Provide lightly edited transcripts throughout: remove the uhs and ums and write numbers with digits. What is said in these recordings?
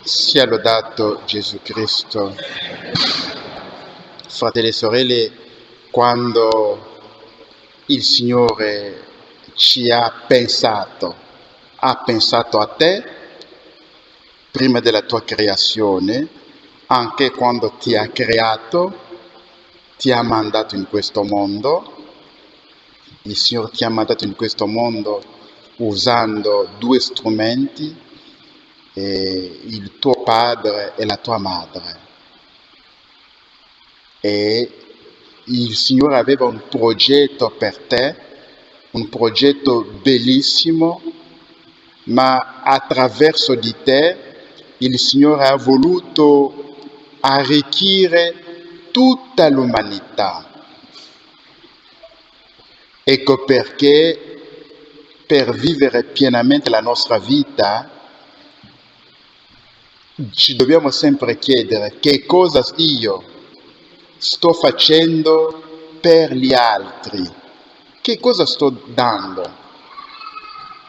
Sia lodato Gesù Cristo. Fratelli e sorelle, quando il Signore ci ha pensato a te prima della tua creazione, anche quando ti ha creato, ti ha mandato in questo mondo. Il Signore ti ha mandato in questo mondo usando due strumenti, il tuo padre e la tua madre. E il Signore aveva un progetto per te, un progetto bellissimo, ma attraverso di te il Signore ha voluto arricchire tutta l'umanità. Ecco perché per vivere pienamente la nostra vita ci dobbiamo sempre chiedere che cosa io sto facendo per gli altri, che cosa sto dando,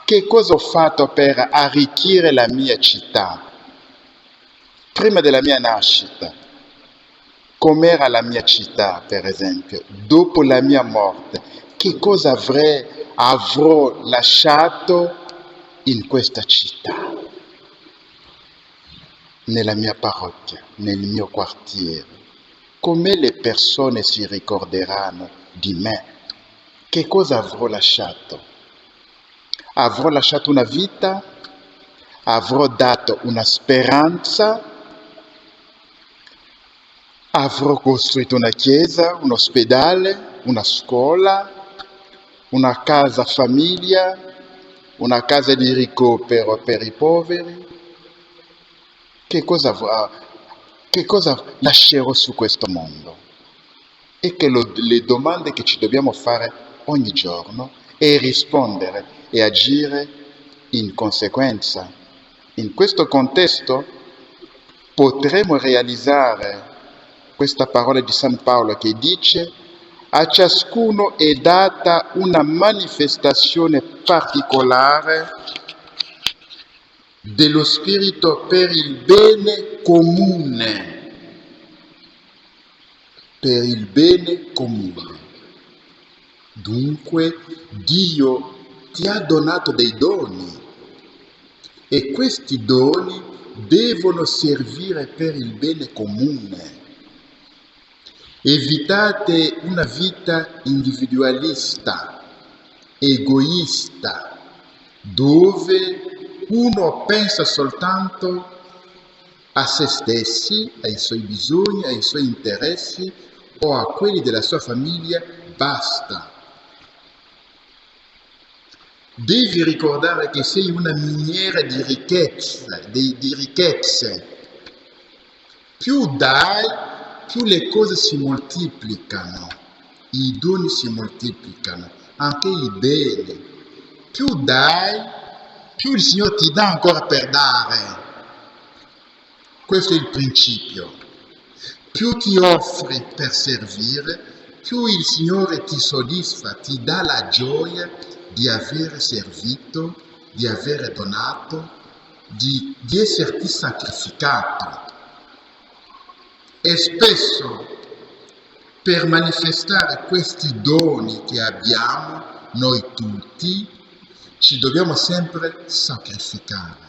che cosa ho fatto per arricchire la mia città. Prima della mia nascita, com'era la mia città, per esempio, dopo la mia morte, che cosa avrò lasciato in questa città, nella mia parrocchia, nel mio quartiere. Come le persone si ricorderanno di me? Che cosa avrò lasciato? Avrò lasciato una vita? Avrò dato una speranza? Avrò costruito una chiesa, un ospedale, una scuola, una casa famiglia, una casa di ricovero per i poveri? Che cosa lascerò su questo mondo? E che le domande che ci dobbiamo fare ogni giorno è rispondere e agire in conseguenza. In questo contesto potremo realizzare questa parola di San Paolo che dice: a ciascuno è data una manifestazione particolare dello Spirito per il bene comune. Per il bene comune. Dunque Dio ti ha donato dei doni e questi doni devono servire per il bene comune. Evitate una vita individualista, egoista, dove uno pensa soltanto a se stessi, ai suoi bisogni, ai suoi interessi o a quelli della sua famiglia, basta. Devi ricordare che sei una miniera di ricchezze. Più dai, più le cose si moltiplicano, i doni si moltiplicano, anche i beni. Più dai, più il Signore ti dà ancora per dare. Questo è il principio. Più ti offri per servire, più il Signore ti soddisfa, ti dà la gioia di aver servito, di aver donato, di esserti sacrificato. E spesso per manifestare questi doni che abbiamo, noi tutti, ci dobbiamo sempre sacrificare.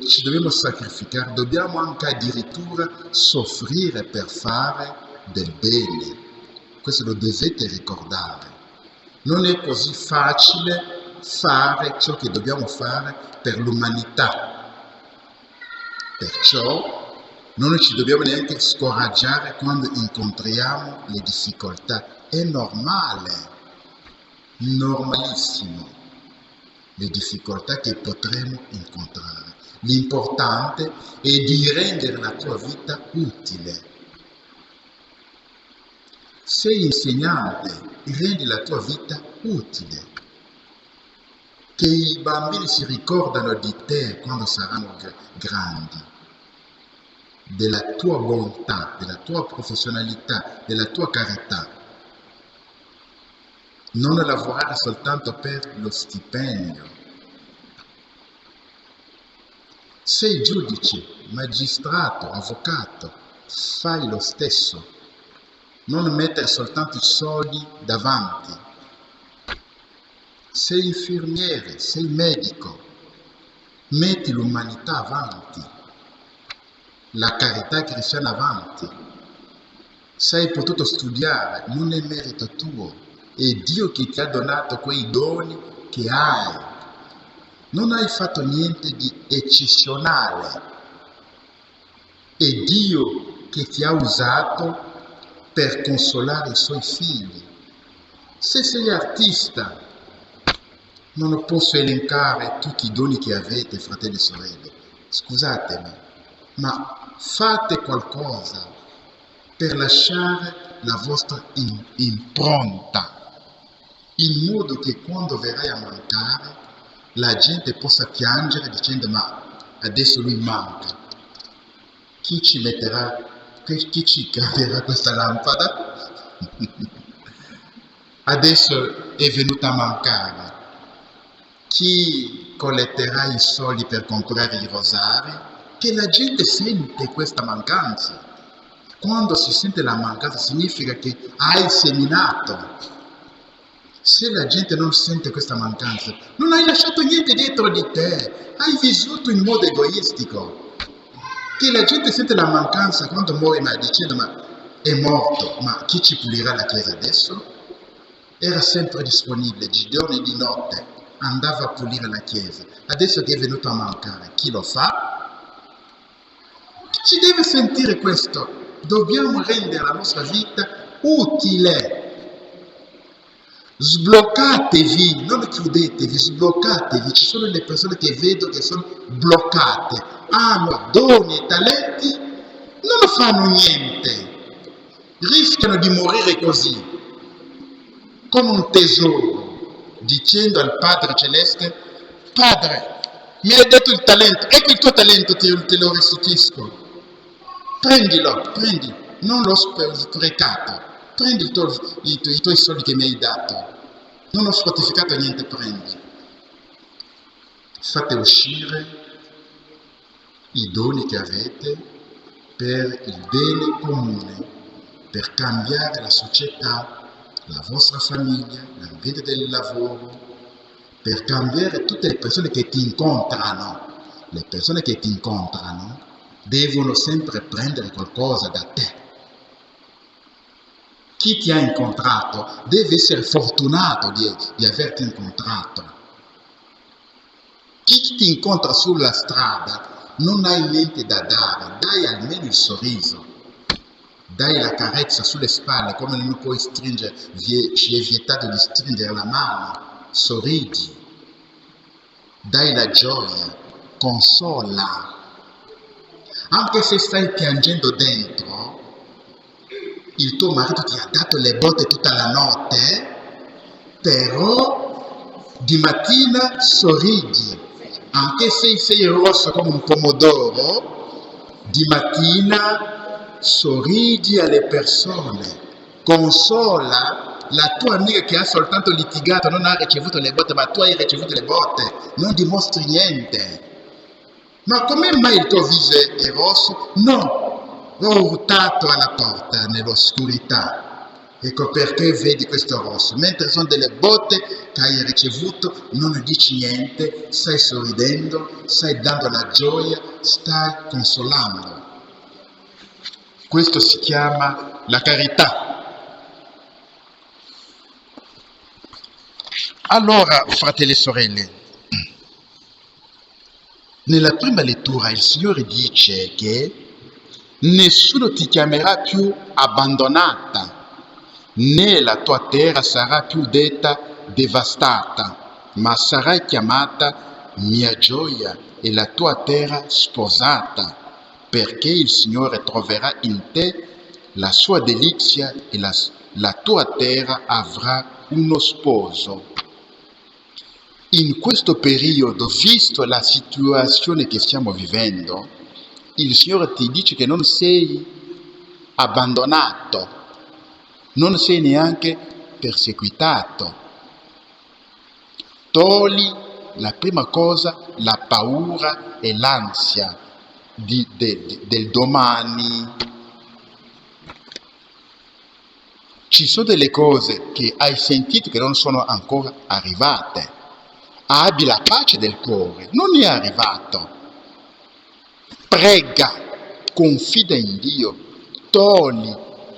Ci dobbiamo sacrificare, dobbiamo anche addirittura soffrire per fare del bene. Questo lo dovete ricordare. Non è così facile fare ciò che dobbiamo fare per l'umanità. Perciò non ci dobbiamo neanche scoraggiare quando incontriamo le difficoltà. È normale, normalissimo, le difficoltà che potremo incontrare. L'importante è di rendere la tua vita utile. Sei insegnante, rendi la tua vita utile. che i bambini si ricordano di te quando saranno grandi, della tua bontà, della tua professionalità, della tua carità. Non lavorare soltanto per lo stipendio. Sei giudice, magistrato, avvocato, fai lo stesso. Non mettere soltanto i soldi davanti. Sei infermiere, sei medico, metti l'umanità avanti, la carità cristiana avanti. Se hai potuto studiare, non è merito tuo, è Dio che ti ha donato quei doni che hai. Non hai fatto niente di eccezionale, è Dio che ti ha usato per consolare i suoi figli. Se sei artista, non posso elencare tutti i doni che avete, fratelli e sorelle. Scusatemi, ma fate qualcosa per lasciare la vostra impronta, in modo che quando verrai a mancare, la gente possa piangere dicendo: ma adesso lui manca. Chi ci metterà, chi ci cambierà questa lampada? Adesso è venuta a mancare. Chi colletterà i soldi per comprare i rosari? Che la gente sente questa mancanza. Quando si sente la mancanza significa che hai seminato. Se la gente non sente questa mancanza, non hai lasciato niente dietro di te, hai vissuto in modo egoistico. Che la gente sente la mancanza quando muore, ma dicendo: ma è morto, ma chi ci pulirà la chiesa adesso? Era sempre disponibile, di giorno e di notte, andava a pulire la chiesa. Adesso che è venuto a mancare, chi lo fa? Ci deve sentire questo. Dobbiamo rendere la nostra vita utile. Sbloccatevi, non chiudetevi, sbloccatevi. Ci sono le persone che vedo che sono bloccate, hanno doni e talenti, non fanno niente, rischiano di morire così, con un tesoro, dicendo al Padre Celeste: Padre, mi hai dato il talento, ecco il tuo talento, te lo restituisco. Prendilo, prendi, non l'ho sprecato. Prendi i tuoi soldi che mi hai dato. Non ho fortificato niente, prendi. Fate uscire i doni che avete per il bene comune, per cambiare la società, la vostra famiglia, l'ambiente del lavoro, per cambiare tutte le persone che ti incontrano. Le persone che ti incontrano devono sempre prendere qualcosa da te. Chi ti ha incontrato deve essere fortunato di averti incontrato. Chi ti incontra sulla strada non hai niente da dare, dai almeno il sorriso, dai la carezza sulle spalle, come non puoi stringere, ci è vietato di stringere la mano, sorridi, dai la gioia, consola. Anche se stai piangendo dentro, il tuo marito ti ha dato le botte tutta la notte, però di mattina sorridi. Anche se sei rosso come un pomodoro, di mattina sorridi alle persone. Consola la tua amica che ha soltanto litigato, non ha ricevuto le botte, ma tu hai ricevuto le botte. Non dimostri niente. Ma come mai il tuo viso è rosso? No, ho urtato alla porta nell'oscurità. Ecco perché vedi questo rosso. Mentre sono delle botte che hai ricevuto, non dici niente, stai sorridendo, stai dando la gioia, stai consolando. Questo si chiama la carità. Allora, fratelli e sorelle, nella prima lettura il Signore dice che nessuno ti chiamerà più abbandonata, né la tua terra sarà più detta devastata, ma sarai chiamata mia gioia e la tua terra sposata, perché il Signore troverà in te la sua delizia e la tua terra avrà uno sposo. In questo periodo, visto la situazione che stiamo vivendo, il Signore ti dice che non sei abbandonato, non sei neanche perseguitato. Togli la prima cosa, la paura e l'ansia del domani. Ci sono delle cose che hai sentito che non sono ancora arrivate. Abbi la pace del cuore, non è arrivato. Prega, confida in Dio, togli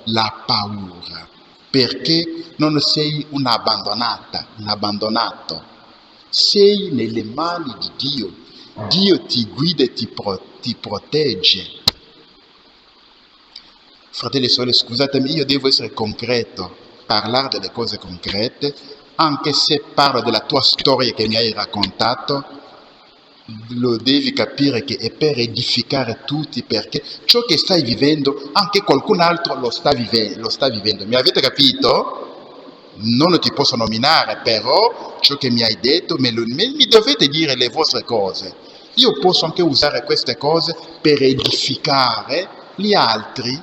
la paura, perché non sei un'abbandonata, un abbandonato. Sei nelle mani di Dio. Dio ti guida e ti protegge. Fratelli e sorelle, scusatemi, io devo essere concreto, parlare delle cose concrete, anche se parlo della tua storia che mi hai raccontato, lo devi capire che è per edificare tutti, perché ciò che stai vivendo, anche qualcun altro lo sta vivendo. Mi avete capito? Non ti posso nominare, però ciò che mi hai detto, mi dovete dire le vostre cose. Io posso anche usare queste cose per edificare gli altri,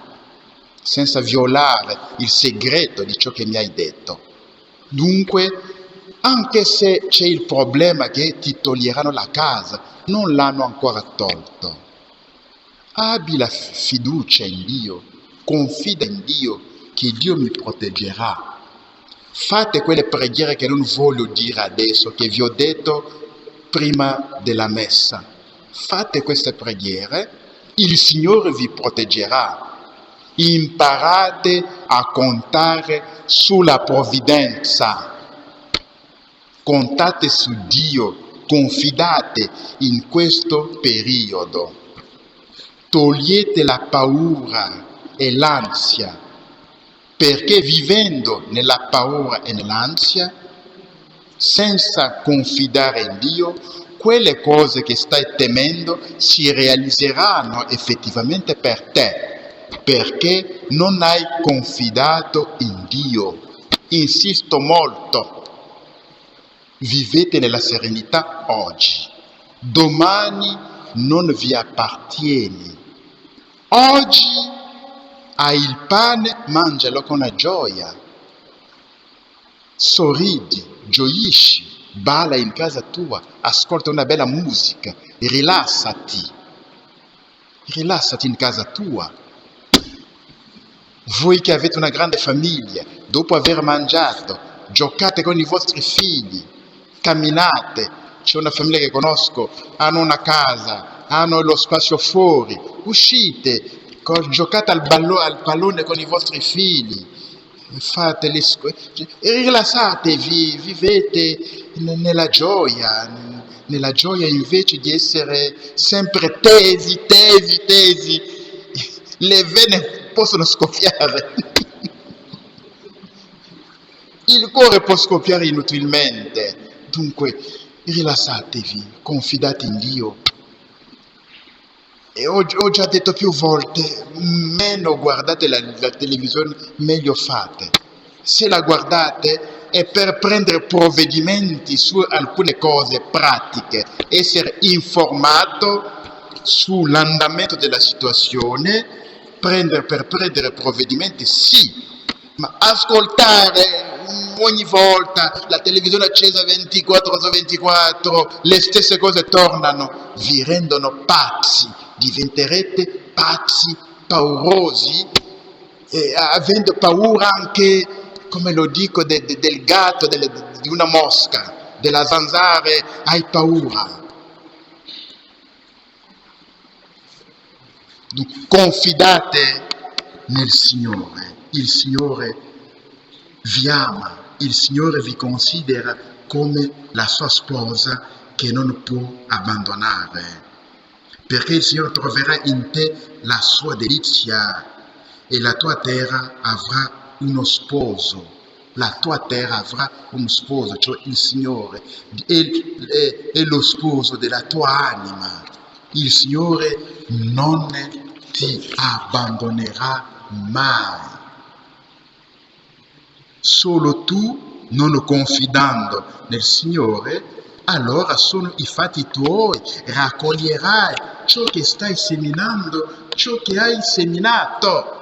senza violare il segreto di ciò che mi hai detto. Dunque, anche se c'è il problema che ti toglieranno la casa, non l'hanno ancora tolto. Abbi la fiducia in Dio, confida in Dio che Dio mi proteggerà. Fate quelle preghiere che non voglio dire adesso, che vi ho detto prima della messa. Fate queste preghiere, il Signore vi proteggerà. Imparate a contare sulla provvidenza. Contate su Dio, confidate in questo periodo. Togliete la paura e l'ansia, perché vivendo nella paura e nell'ansia, senza confidare in Dio, quelle cose che stai temendo si realizzeranno effettivamente per te, perché non hai confidato in Dio. Insisto molto. Vivete nella serenità oggi. Domani non vi appartiene. Oggi hai il pane, mangialo con gioia. Sorridi, gioisci, balla in casa tua, ascolta una bella musica, rilassati in casa tua. Voi che avete una grande famiglia, dopo aver mangiato, giocate con i vostri figli, camminate. C'è una famiglia che conosco, hanno una casa, hanno lo spazio fuori, uscite, giocate al pallone con i vostri figli, fate rilassatevi, vivete nella gioia invece di essere sempre tesi. Le vene possono scoppiare. Il cuore può scoppiare inutilmente. Dunque, rilassatevi, confidate in Dio. E ho già detto più volte, meno guardate la televisione, meglio fate. Se la guardate è per prendere provvedimenti su alcune cose pratiche, essere informato sull'andamento della situazione, per prendere provvedimenti sì, ma ascoltare ogni volta la televisione accesa 24 su 24, le stesse cose tornano, vi rendono pazzi, diventerete pazzi, paurosi, avendo paura anche, come lo dico, del gatto, di una mosca, della zanzara, hai paura. Confidate nel Signore, il Signore vi ama, il Signore vi considera come la sua sposa che non può abbandonare, perché il Signore troverà in te la sua delizia e la tua terra avrà uno sposo. La tua terra avrà uno sposo, cioè il Signore, è lo sposo della tua anima. Il Signore non ti abbandonerà mai. Solo tu, non confidando nel Signore, allora sono i fatti tuoi, raccoglierai ciò che stai seminando, ciò che hai seminato.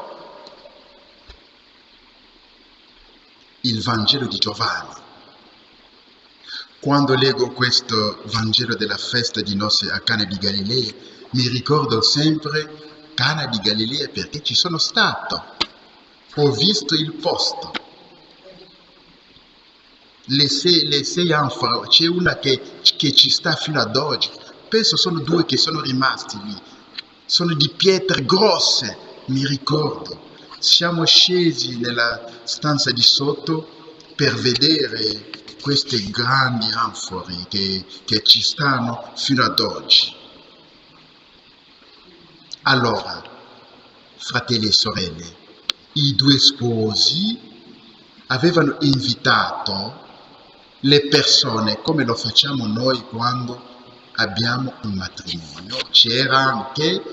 Il Vangelo di Giovanni. Quando leggo questo Vangelo della festa di nozze a Cana di Galilea, mi ricordo sempre Cana di Galilea perché ci sono stato, ho visto il posto. Le sei anfore, c'è una che ci sta fino ad oggi, penso sono 2 che sono rimasti lì, sono di pietre grosse, mi ricordo. Siamo scesi nella stanza di sotto per vedere queste grandi anfore che ci stanno fino ad oggi. Allora, fratelli e sorelle, i 2 sposi avevano invitato le persone come lo facciamo noi quando abbiamo un matrimonio. C'era anche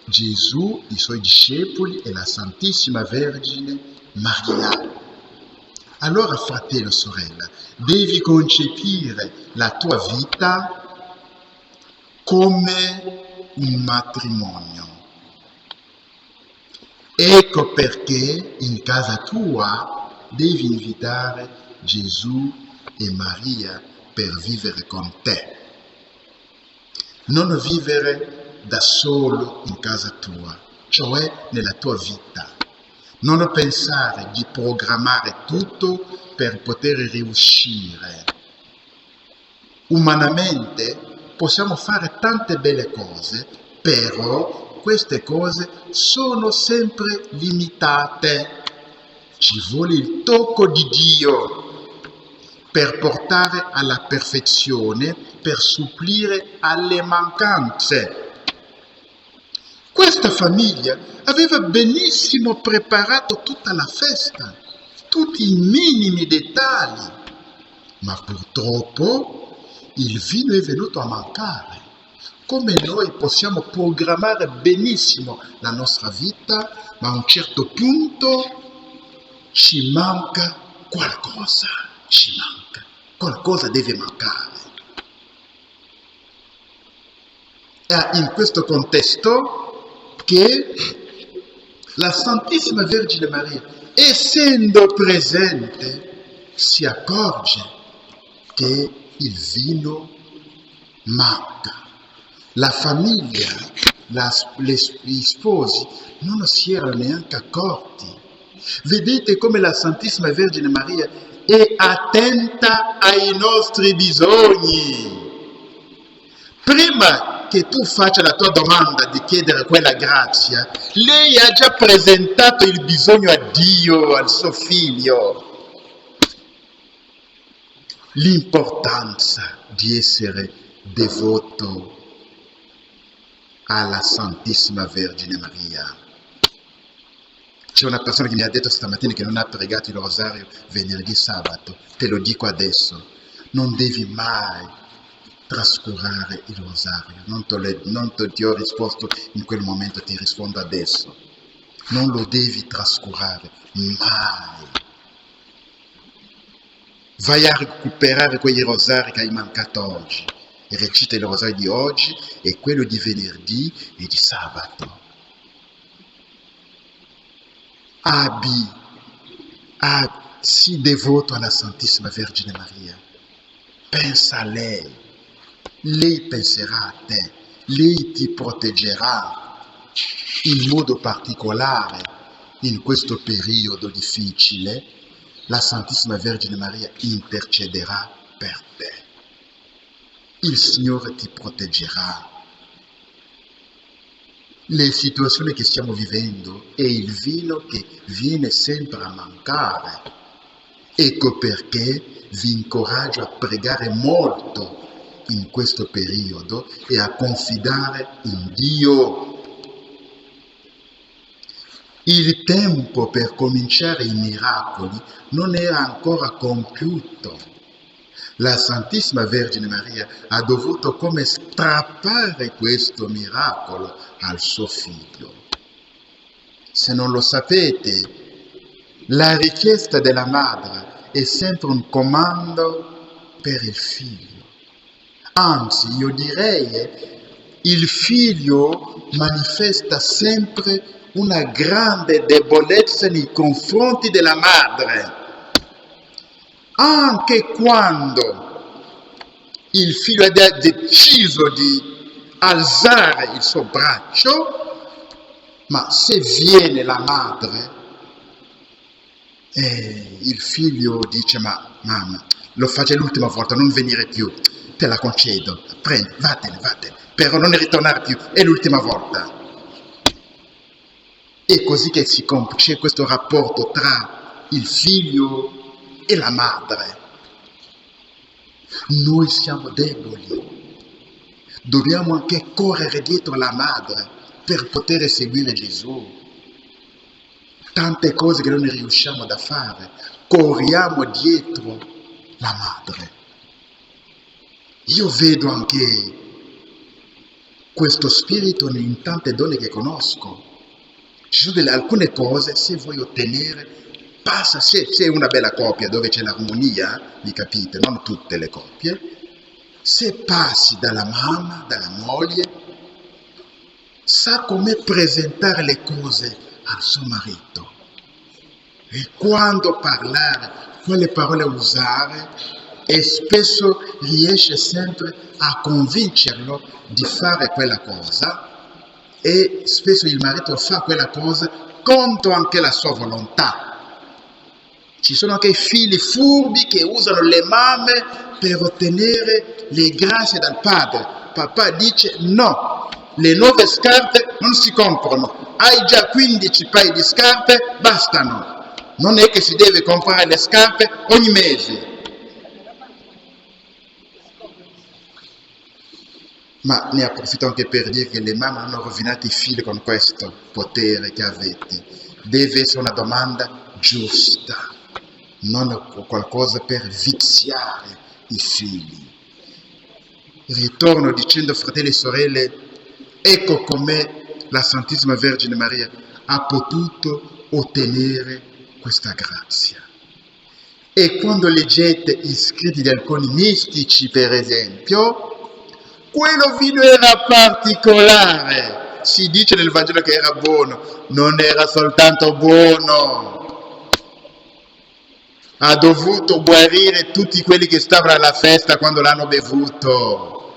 Gesù, i suoi discepoli e la Santissima Vergine Maria. Allora, fratello e sorella, devi concepire la tua vita come un matrimonio. Ecco perché in casa tua devi invitare Gesù e Maria per vivere con te. Non vivere da solo in casa tua, cioè nella tua vita. Non pensare di programmare tutto per poter riuscire. Umanamente possiamo fare tante belle cose, però queste cose sono sempre limitate. Ci vuole il tocco di Dio per portare alla perfezione, per supplire alle mancanze. Questa famiglia aveva benissimo preparato tutta la festa, tutti i minimi dettagli, ma purtroppo il vino è venuto a mancare. Come noi possiamo programmare benissimo la nostra vita, ma a un certo punto ci manca qualcosa, qualcosa deve mancare. È in questo contesto che la Santissima Vergine Maria, essendo presente, si accorge che il vino manca. La famiglia, gli sposi non si erano neanche accorti. Vedete come la Santissima Vergine Maria è attenta ai nostri bisogni. Prima che tu faccia la tua domanda di chiedere quella grazia, lei ha già presentato il bisogno a Dio, al suo figlio. L'importanza di essere devoto alla Santissima Vergine Maria. C'è una persona che mi ha detto stamattina che non ha pregato il rosario venerdì e sabato. Te lo dico adesso, non devi mai trascurare il rosario. Non ti ho risposto in quel momento, ti rispondo adesso. Non lo devi trascurare mai. Vai a recuperare quei rosari che hai mancato oggi. E recita il rosario di oggi e quello di venerdì e di sabato. Sii devoto alla Santissima Vergine Maria. Pensa a lei. Lei penserà a te. Lei ti proteggerà in modo particolare in questo periodo difficile. La Santissima Vergine Maria intercederà per te. Il Signore ti proteggerà. Le situazioni che stiamo vivendo è il vino che viene sempre a mancare. Ecco perché vi incoraggio a pregare molto in questo periodo e a confidare in Dio. Il tempo per cominciare i miracoli non era ancora compiuto. La Santissima Vergine Maria ha dovuto come strappare questo miracolo al suo figlio. Se non lo sapete, la richiesta della madre è sempre un comando per il figlio. Anzi, io direi, il figlio manifesta sempre una grande debolezza nei confronti della madre. Anche quando il figlio ha deciso di alzare il suo braccio, ma se viene la madre, il figlio dice: ma mamma, lo faccio l'ultima volta, non venire più, te la concedo, prendi, vattene, però non ritornare più, è l'ultima volta. È così che c'è questo rapporto tra il figlio e la madre. Noi siamo deboli, dobbiamo anche correre dietro la madre per poter seguire Gesù. Tante cose che non riusciamo a fare, corriamo dietro la madre. Io vedo anche questo spirito in tante donne che conosco. Ci sono alcune cose, se vuoi ottenere, passa, se è una bella coppia dove c'è l'armonia, mi capite, non tutte le coppie, se passi dalla mamma, dalla moglie, sa come presentare le cose al suo marito e quando parlare, quale parole usare, e spesso riesce sempre a convincerlo di fare quella cosa, e spesso il marito fa quella cosa contro anche la sua volontà. Ci sono anche figli furbi che usano le mamme per ottenere le grazie dal padre. Papà dice: no, le nuove scarpe non si comprano, hai già 15 paia di scarpe, bastano. Non è che si deve comprare le scarpe ogni mese. Ma ne approfitto anche per dire che le mamme hanno rovinato i figli con questo potere che avete. Deve essere una domanda giusta, non qualcosa per viziare i figli. Ritorno dicendo, fratelli e sorelle, ecco come la Santissima Vergine Maria ha potuto ottenere questa grazia. E quando leggete i scritti di alcuni mistici, per esempio, quello vino era particolare. Si dice nel Vangelo che era buono, non era soltanto buono. Ha dovuto guarire tutti quelli che stavano alla festa quando l'hanno bevuto.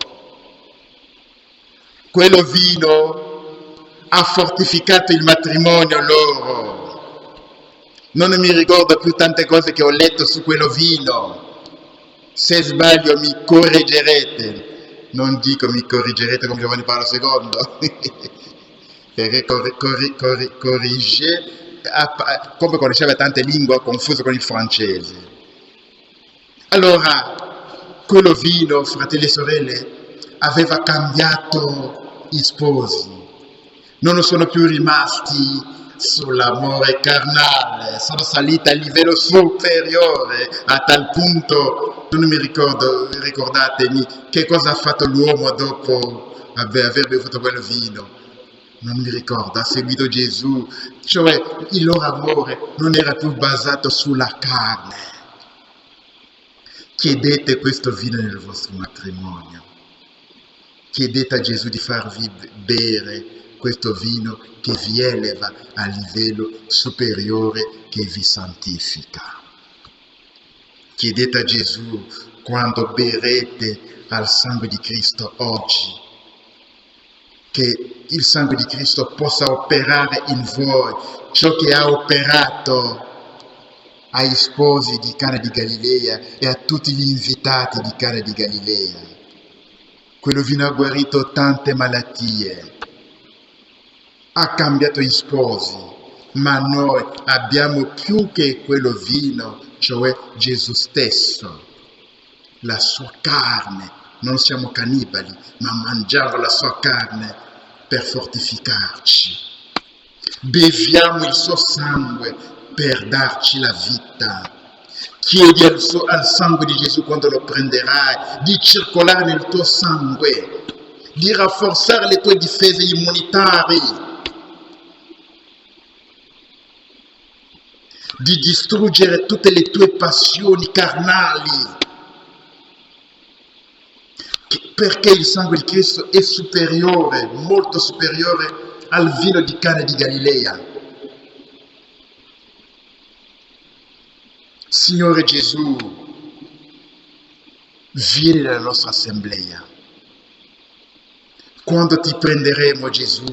Quello vino ha fortificato il matrimonio loro. Non mi ricordo più tante cose che ho letto su quello vino. Se sbaglio mi correggerete. Non dico mi corrigerete come Giovanni Paolo II, perché corrige, come conosceva tante lingue, confuso con il francese. Allora, quello vino, fratelli e sorelle, aveva cambiato i sposi. Non sono più rimasti sull'amore carnale, sono saliti a livello superiore, a tal punto, non mi ricordo, ricordatemi, che cosa ha fatto l'uomo dopo aver bevuto quel vino. Non mi ricordo, ha seguito Gesù, cioè il loro amore non era più basato sulla carne. Chiedete questo vino nel vostro matrimonio, chiedete a Gesù di farvi bere questo vino che vi eleva a livello superiore, che vi santifica. Chiedete a Gesù, quando berrete al sangue di Cristo oggi, che il sangue di Cristo possa operare in voi ciò che ha operato ai sposi di Cana di Galilea e a tutti gli invitati di Cana di Galilea. Quello vino ha guarito tante malattie, ha cambiato gli sposi, ma noi abbiamo più che quello vino, cioè Gesù stesso, la sua carne. Non siamo cannibali, ma mangiamo la sua carne per fortificarci. Beviamo il suo sangue per darci la vita. Chiedi al sangue di Gesù, quando lo prenderai, di circolare nel tuo sangue, di rafforzare le tue difese immunitarie, di distruggere tutte le tue passioni carnali. perché il sangue di Cristo è superiore, molto superiore al vino di Cana di Galilea. Signore Gesù, vieni nella nostra assemblea. Quando ti prenderemo, Gesù,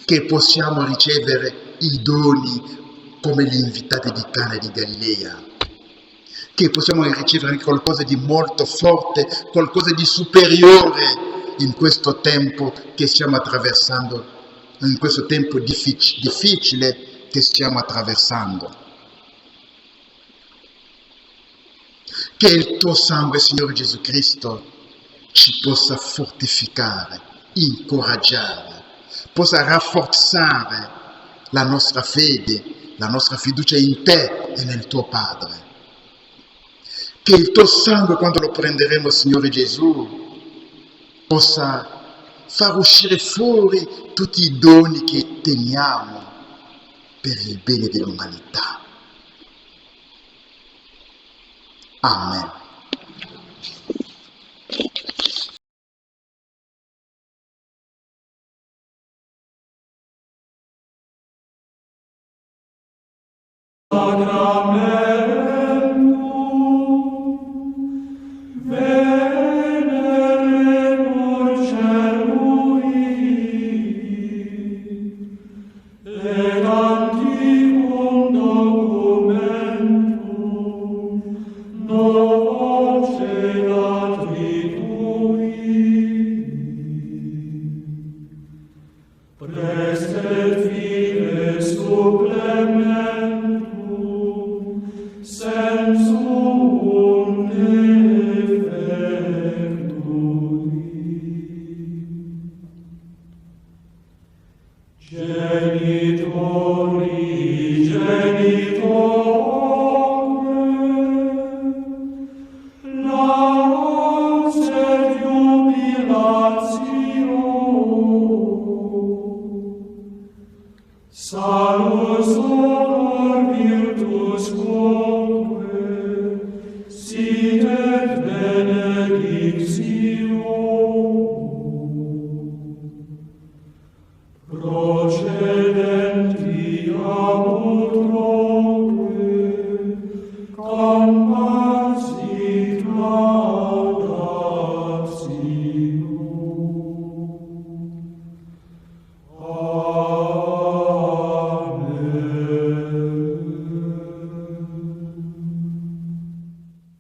che possiamo ricevere i doni come gli invitati di Cana di Galilea, che possiamo ricevere qualcosa di molto forte, qualcosa di superiore in questo tempo che stiamo attraversando, in questo tempo difficile che stiamo attraversando. Che il tuo sangue, Signore Gesù Cristo, ci possa fortificare, incoraggiare, possa rafforzare la nostra fede, la nostra fiducia in te e nel tuo Padre. Che il tuo sangue, quando lo prenderemo, Signore Gesù, possa far uscire fuori tutti i doni che teniamo per il bene dell'umanità. Amen. Sit et benedictio